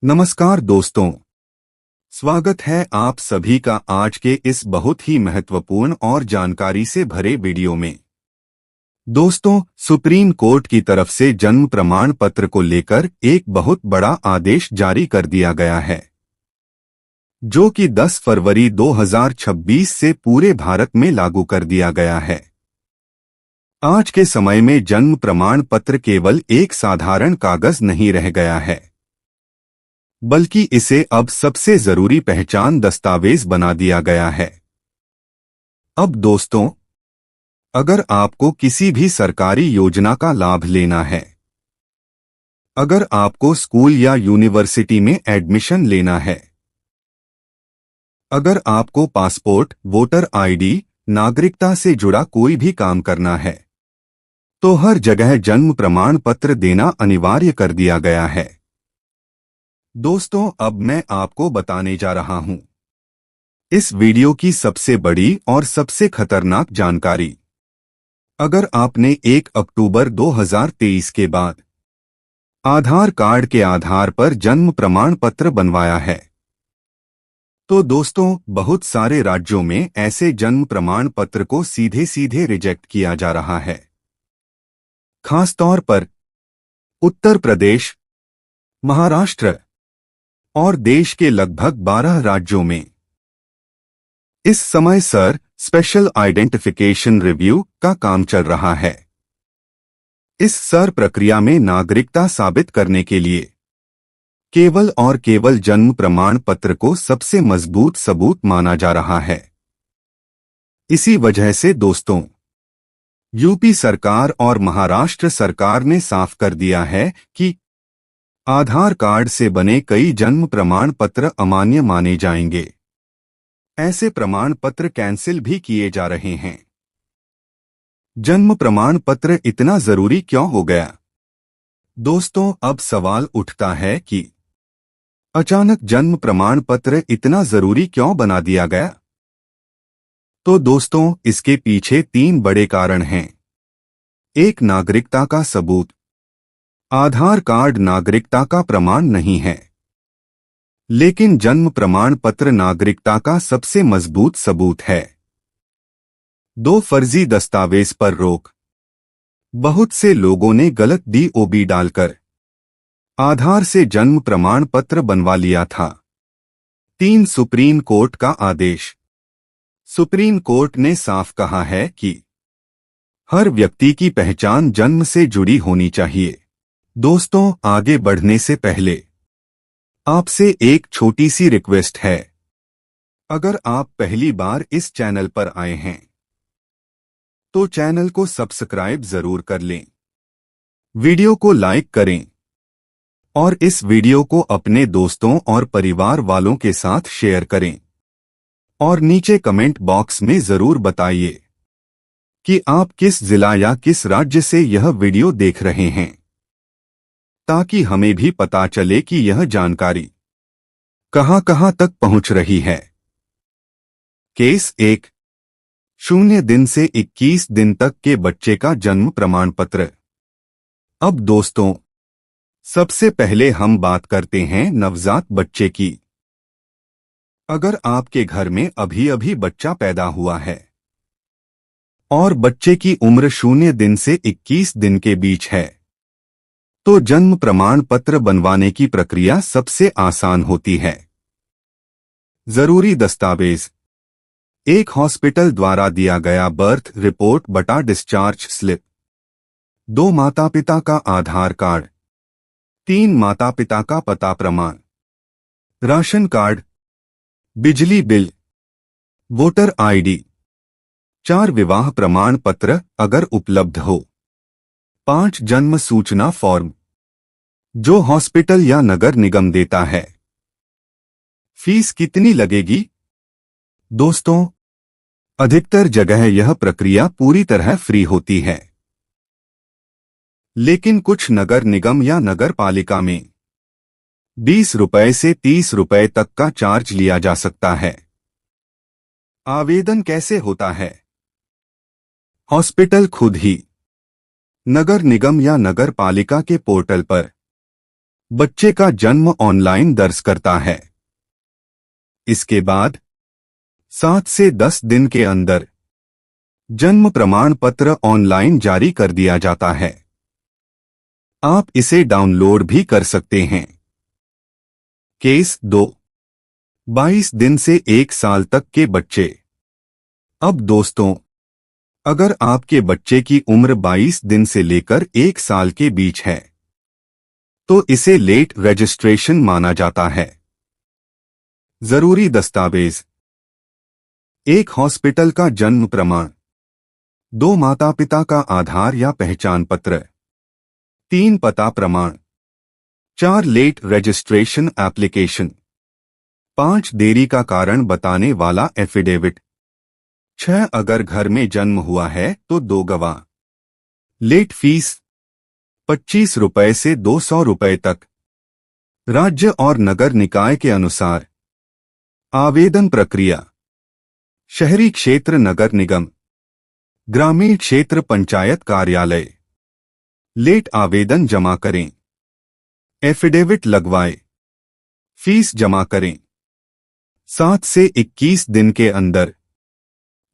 नमस्कार दोस्तों, स्वागत है आप सभी का आज के इस बहुत ही महत्वपूर्ण और जानकारी से भरे वीडियो में। दोस्तों, सुप्रीम कोर्ट की तरफ से जन्म प्रमाण पत्र को लेकर एक बहुत बड़ा आदेश जारी कर दिया गया है, जो कि 10 फरवरी 2026 से पूरे भारत में लागू कर दिया गया है। आज के समय में जन्म प्रमाण पत्र केवल एक साधारण कागज नहीं रह गया है, बल्कि इसे अब सबसे जरूरी पहचान दस्तावेज बना दिया गया है। अब दोस्तों, अगर आपको किसी भी सरकारी योजना का लाभ लेना है, अगर आपको स्कूल या यूनिवर्सिटी में एडमिशन लेना है, अगर आपको पासपोर्ट, वोटर आईडी, नागरिकता से जुड़ा कोई भी काम करना है, तो हर जगह जन्म प्रमाण पत्र देना अनिवार्य कर दिया गया है। दोस्तों, अब मैं आपको बताने जा रहा हूं इस वीडियो की सबसे बड़ी और सबसे खतरनाक जानकारी। अगर आपने 1 अक्टूबर 2023 के बाद आधार कार्ड के आधार पर जन्म प्रमाण पत्र बनवाया है, तो दोस्तों बहुत सारे राज्यों में ऐसे जन्म प्रमाण पत्र को सीधे सीधे रिजेक्ट किया जा रहा है। खासतौर पर उत्तर प्रदेश, महाराष्ट्र और देश के लगभग 12 राज्यों में इस समय स्पेशल आइडेंटिफिकेशन रिव्यू का काम चल रहा है। इस प्रक्रिया में नागरिकता साबित करने के लिए केवल और केवल जन्म प्रमाण पत्र को सबसे मजबूत सबूत माना जा रहा है। इसी वजह से दोस्तों, यूपी सरकार और महाराष्ट्र सरकार ने साफ कर दिया है कि आधार कार्ड से बने कई जन्म प्रमाण पत्र अमान्य माने जाएंगे। ऐसे प्रमाण पत्र कैंसिल भी किए जा रहे हैं। जन्म प्रमाण पत्र इतना जरूरी क्यों हो गया? दोस्तों, अब सवाल उठता है कि अचानक जन्म प्रमाण पत्र इतना जरूरी क्यों बना दिया गया? तो दोस्तों, इसके पीछे 3 बड़े कारण हैं। एक, नागरिकता का सबूत। आधार कार्ड नागरिकता का प्रमाण नहीं है, लेकिन जन्म प्रमाण पत्र नागरिकता का सबसे मजबूत सबूत है। 2, फर्जी दस्तावेज पर रोक। बहुत से लोगों ने गलत DOB डालकर आधार से जन्म प्रमाण पत्र बनवा लिया था। 3, सुप्रीम कोर्ट का आदेश। सुप्रीम कोर्ट ने साफ कहा है कि हर व्यक्ति की पहचान जन्म से जुड़ी होनी चाहिए। दोस्तों, आगे बढ़ने से पहले आपसे एक छोटी सी रिक्वेस्ट है। अगर आप पहली बार इस चैनल पर आए हैं, तो चैनल को सब्सक्राइब जरूर कर लें, वीडियो को लाइक करें और इस वीडियो को अपने दोस्तों और परिवार वालों के साथ शेयर करें। और नीचे कमेंट बॉक्स में जरूर बताइए कि आप किस जिला या किस राज्य से यह वीडियो देख रहे हैं, ताकि हमें भी पता चले कि यह जानकारी कहां-कहां तक पहुंच रही है। केस 1, 0 दिन से 21 दिन तक के बच्चे का जन्म प्रमाण पत्र। अब दोस्तों, सबसे पहले हम बात करते हैं नवजात बच्चे की। अगर आपके घर में अभी अभी बच्चा पैदा हुआ है और बच्चे की उम्र 0 दिन से 21 दिन के बीच है, तो जन्म प्रमाण पत्र बनवाने की प्रक्रिया सबसे आसान होती है। जरूरी दस्तावेज: एक हॉस्पिटल द्वारा दिया गया बर्थ रिपोर्ट बटा डिस्चार्ज स्लिप, 2 माता पिता का आधार कार्ड, 3 माता पिता का पता प्रमाण, राशन कार्ड, बिजली बिल, वोटर आईडी, 4 विवाह प्रमाण पत्र अगर उपलब्ध हो, 5 जन्म सूचना फॉर्म जो हॉस्पिटल या नगर निगम देता है। फीस कितनी लगेगी? दोस्तों, अधिकतर जगह यह प्रक्रिया पूरी तरह फ्री होती है, लेकिन कुछ नगर निगम या नगर पालिका में 20 रुपए से 30 रुपए तक का चार्ज लिया जा सकता है। आवेदन कैसे होता है? हॉस्पिटल खुद ही नगर निगम या नगर पालिका के पोर्टल पर बच्चे का जन्म ऑनलाइन दर्ज करता है। इसके बाद 7 से 10 दिन के अंदर जन्म प्रमाण पत्र ऑनलाइन जारी कर दिया जाता है। आप इसे डाउनलोड भी कर सकते हैं। केस 2, 22 दिन से 1 साल तक के बच्चे। अब दोस्तों, अगर आपके बच्चे की उम्र 22 दिन से लेकर 1 साल के बीच है तो इसे लेट रजिस्ट्रेशन माना जाता है। जरूरी दस्तावेज: 1 हॉस्पिटल का जन्म प्रमाण, 2 माता पिता का आधार या पहचान पत्र, 3 पता प्रमाण, 4 लेट रजिस्ट्रेशन एप्लीकेशन, 5 देरी का कारण बताने वाला एफिडेविट, 6 अगर घर में जन्म हुआ है तो 2 गवाह। लेट फीस 25 रुपए से 200 रुपए तक, राज्य और नगर निकाय के अनुसार। आवेदन प्रक्रिया: शहरी क्षेत्र नगर निगम, ग्रामीण क्षेत्र पंचायत कार्यालय। लेट आवेदन जमा करें, एफिडेविट लगवाएं, फीस जमा करें। 7 से 21 दिन के अंदर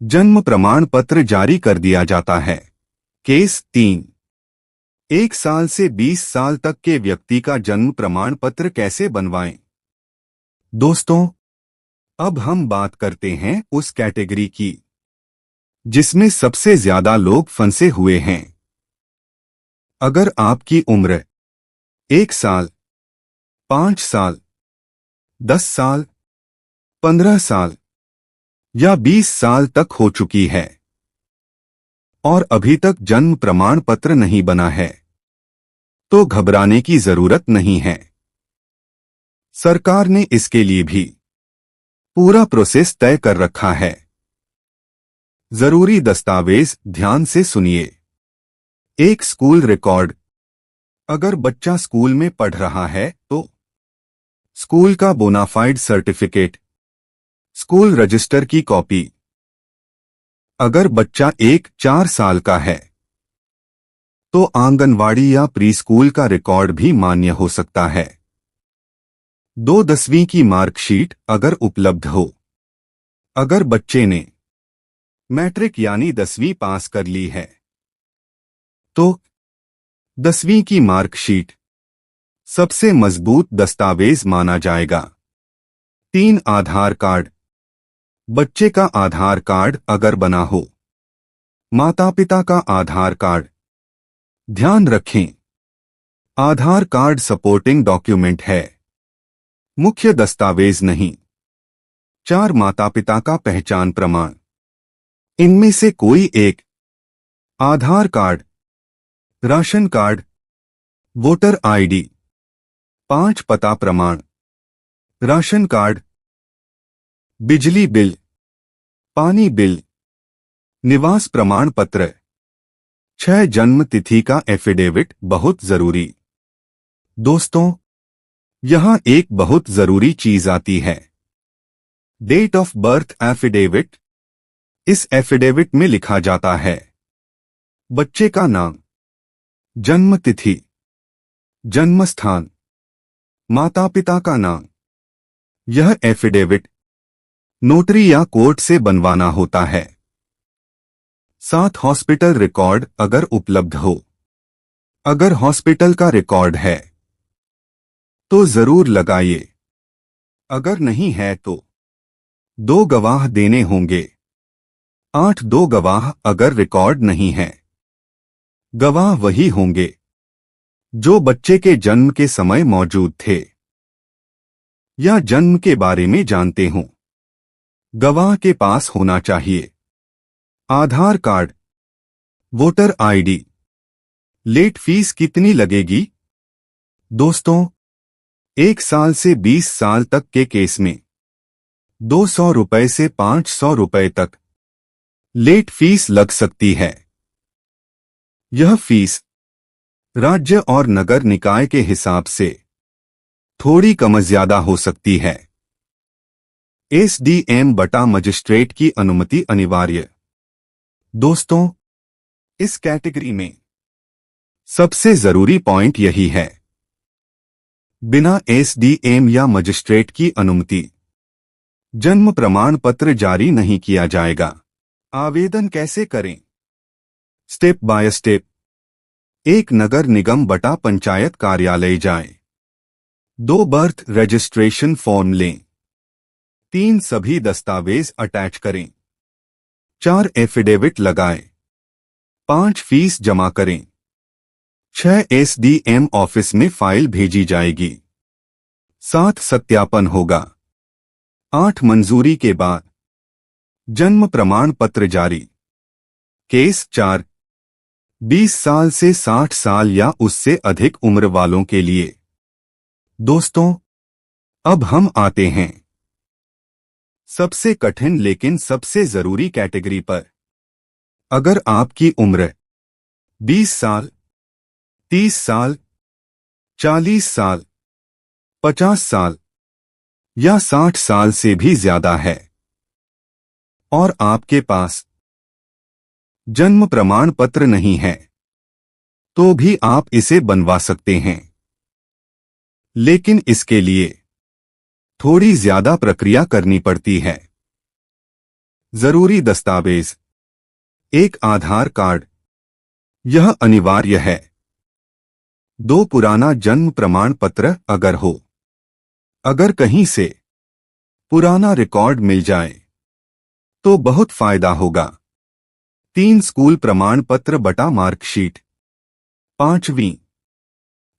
जन्म प्रमाण पत्र जारी कर दिया जाता है। केस 3, 1 साल से 20 साल तक के व्यक्ति का जन्म प्रमाण पत्र कैसे बनवाएं? दोस्तों, अब हम बात करते हैं उस कैटेगरी की जिसमें सबसे ज्यादा लोग फंसे हुए हैं। अगर आपकी उम्र 1 साल, 5 साल, 10 साल, 15 साल या 20 साल तक हो चुकी है और अभी तक जन्म प्रमाण पत्र नहीं बना है तो घबराने की जरूरत नहीं है। सरकार ने इसके लिए भी पूरा प्रोसेस तय कर रखा है। जरूरी दस्तावेज ध्यान से सुनिए। 1 स्कूल रिकॉर्ड: अगर बच्चा स्कूल में पढ़ रहा है तो स्कूल का बोनाफाइड सर्टिफिकेट, स्कूल रजिस्टर की कॉपी। अगर बच्चा 1-4 साल का है तो आंगनवाड़ी या प्री स्कूल का रिकॉर्ड भी मान्य हो सकता है। 2 10वीं की मार्कशीट अगर उपलब्ध हो। अगर बच्चे ने मैट्रिक यानी 10वीं पास कर ली है तो 10वीं की मार्कशीट सबसे मजबूत दस्तावेज माना जाएगा। 3 आधार कार्ड: बच्चे का आधार कार्ड अगर बना हो, माता पिता का आधार कार्ड। ध्यान रखें, आधार कार्ड सपोर्टिंग डॉक्यूमेंट है, मुख्य दस्तावेज नहीं। 4 माता पिता का पहचान प्रमाण, इनमें से कोई एक: Aadhaar card, ration card, voter ID. 5 पता प्रमाण, राशन कार्ड, बिजली बिल, पानी बिल, निवास प्रमाण पत्र। 6 जन्म तिथि का एफिडेविट बहुत जरूरी। दोस्तों, यहां एक बहुत जरूरी चीज आती है, डेट ऑफ बर्थ एफिडेविट। इस एफिडेविट में लिखा जाता है बच्चे का नाम, जन्म तिथि, जन्म स्थान, माता पिता का नाम। यह एफिडेविट नोटरी या कोर्ट से बनवाना होता है। 7 हॉस्पिटल रिकॉर्ड अगर उपलब्ध हो। अगर हॉस्पिटल का रिकॉर्ड है तो जरूर लगाइए। अगर नहीं है तो 2 गवाह देने होंगे। 8 2 गवाह अगर रिकॉर्ड नहीं है। गवाह वही होंगे जो बच्चे के जन्म के समय मौजूद थे या जन्म के बारे में जानते हों। गवाह के पास होना चाहिए Aadhaar card, voter ID. Late fees कितनी लगेगी? दोस्तों, 1 साल से 20 साल तक के केस में 200 रुपए से 500 रुपए तक लेट फीस लग सकती है। यह फीस राज्य और नगर निकाय के हिसाब से थोड़ी कम ज्यादा हो सकती है। एसडीएम बटा मजिस्ट्रेट की अनुमति अनिवार्य। दोस्तों, इस कैटेगरी में सबसे जरूरी पॉइंट यही है, बिना एसडीएम या मजिस्ट्रेट की अनुमति जन्म प्रमाण पत्र जारी नहीं किया जाएगा। आवेदन कैसे करें? Step by step. 1 नगर निगम बटा पंचायत कार्यालय जाएं। 2 बर्थ रजिस्ट्रेशन फॉर्म लें। 3 सभी दस्तावेज अटैच करें। 4 एफिडेविट लगाएं। 5 फीस जमा करें। 6 एसडीएम ऑफिस में फाइल भेजी जाएगी। 7 सत्यापन होगा। 8 मंजूरी के बाद जन्म प्रमाण पत्र जारी। केस 4 20 साल से 60 साल या उससे अधिक उम्र वालों के लिए। दोस्तों, अब हम आते हैं सबसे कठिन लेकिन सबसे जरूरी कैटेगरी पर। अगर आपकी उम्र 20 साल, 30 साल, 40 साल, 50 साल या 60 साल से भी ज्यादा है और आपके पास जन्म प्रमाण पत्र नहीं है, तो भी आप इसे बनवा सकते हैं। लेकिन इसके लिए थोड़ी ज्यादा प्रक्रिया करनी पड़ती है। जरूरी दस्तावेज। 1 आधार कार्ड, यह अनिवार्य है। 2 पुराना जन्म प्रमाण पत्र अगर हो। अगर कहीं से पुराना रिकॉर्ड मिल जाए तो बहुत फायदा होगा। 3 स्कूल प्रमाण पत्र बटा मार्कशीट। 5वीं,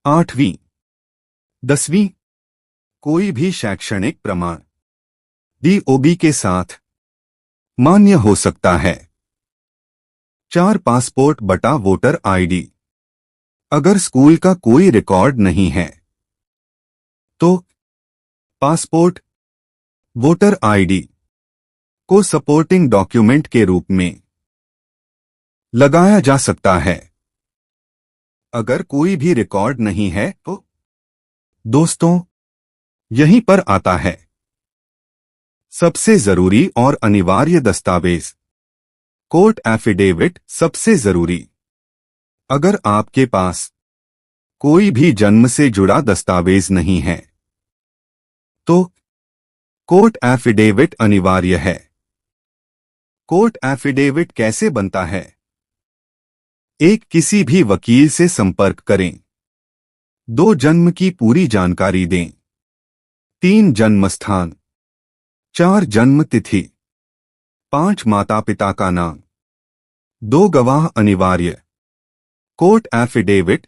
8वीं, 10वीं कोई भी शैक्षणिक प्रमाण डीओबी के साथ मान्य हो सकता है। 4 पासपोर्ट बटा वोटर आईडी। अगर स्कूल का कोई रिकॉर्ड नहीं है तो पासपोर्ट, वोटर आईडी को सपोर्टिंग डॉक्यूमेंट के रूप में लगाया जा सकता है। अगर कोई भी रिकॉर्ड नहीं है तो दोस्तों, यहीं पर आता है सबसे जरूरी और अनिवार्य दस्तावेज, कोर्ट एफिडेविट। सबसे जरूरी। अगर आपके पास कोई भी जन्म से जुड़ा दस्तावेज नहीं है तो कोर्ट एफिडेविट अनिवार्य है। कोर्ट एफिडेविट कैसे बनता है? 1 किसी भी वकील से संपर्क करें। 2 जन्म की पूरी जानकारी दें। 3 जन्म स्थान। 4 जन्म तिथि। 5 माता पिता का नाम। 2 गवाह अनिवार्य। कोर्ट एफिडेविट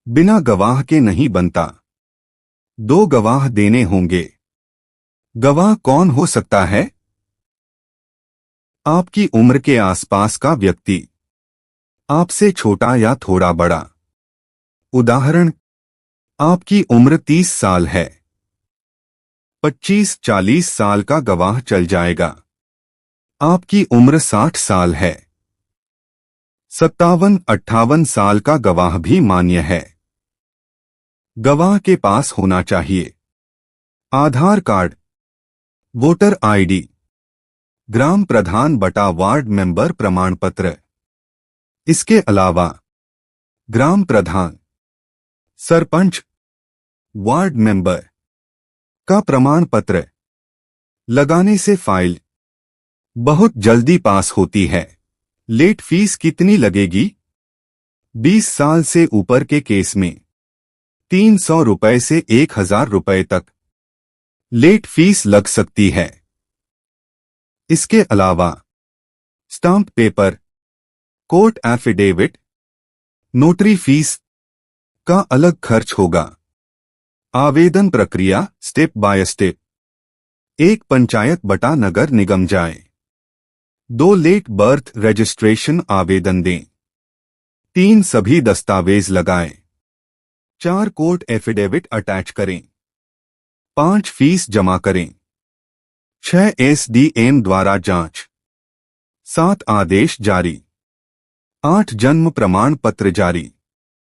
बिना गवाह के नहीं बनता। 2 गवाह देने होंगे। गवाह कौन हो सकता है? आपकी उम्र के आसपास का व्यक्ति, आपसे छोटा या थोड़ा बड़ा। उदाहरण, आपकी उम्र 30 साल है, 25-40 साल का गवाह चल जाएगा। आपकी उम्र 60 साल है, 57-58 साल का गवाह भी मान्य है। गवाह के पास होना चाहिए आधार कार्ड, वोटर आईडी, ग्राम प्रधान बटा वार्ड मेंबर प्रमाण पत्र। इसके अलावा ग्राम प्रधान, सरपंच, वार्ड मेंबर का प्रमाण पत्र लगाने से फाइल बहुत जल्दी पास होती है। लेट फीस कितनी लगेगी? 20 साल से ऊपर के केस में 300 रुपए से 1000 रुपए तक लेट फीस लग सकती है। इसके अलावा stamp paper, court affidavit, notary fees का अलग खर्च होगा। आवेदन प्रक्रिया स्टेप बाय स्टेप। 1 पंचायत बटा नगर निगम जाएं। 2 लेट बर्थ रजिस्ट्रेशन आवेदन दें। 3 सभी दस्तावेज लगाएं। 4 कोर्ट एफिडेविट अटैच करें। 5 फीस जमा करें। 6 एसडीएम द्वारा जांच। 7 आदेश जारी। 8 जन्म प्रमाण पत्र जारी।